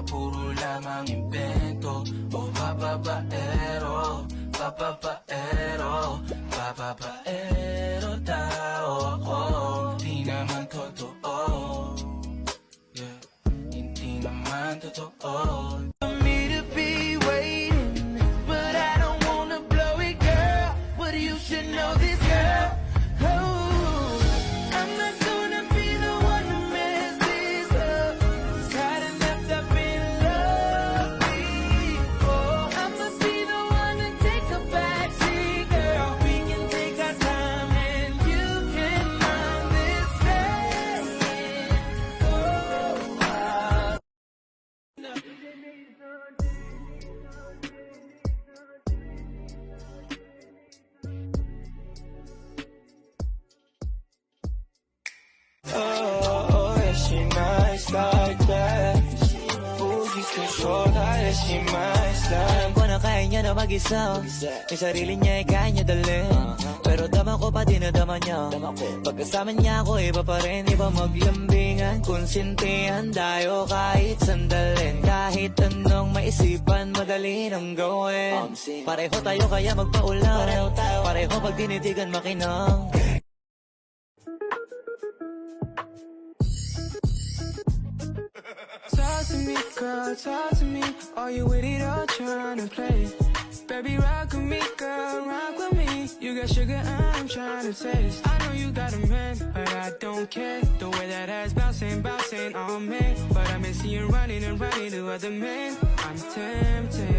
puro lamang imbento. O bababaero, bababaero, bababaero tao ako. Di naman totoo, yeah, hindi naman totoo. For me to be waiting, but I don't wanna blow it, girl. But you should know this, girl. Oh, I'm not gonna be the one to mess this up. It's hard enough to be in love before. I'ma be the one to take a backseat, girl. We can take our time and you can understand. Oh, yeah, she nice like that. Boogies can show that, yeah, she nice like. Alam ko na kaya niya na mag-isa. Yung sarili niya ay kaya niya dalhin. Pero dama ko pa dinadama niya. Pagkasama niya ako iba pa rin. Iba maglambingan, konsintihan tayo kahit sandalin. Kahit anong maisipan, madali nang gawin. Pareho tayo kaya magpaulang. Pareho pag tinitigan makinang. Talk to me, girl, talk to me. Are you with it or trying to play? Baby, rock with me, girl, rock with me. You got sugar, I'm trying to taste. I know you got a man, but I don't care. The way that ass bouncing, bouncing on me. But I miss you running and running to other men. I'm tempted.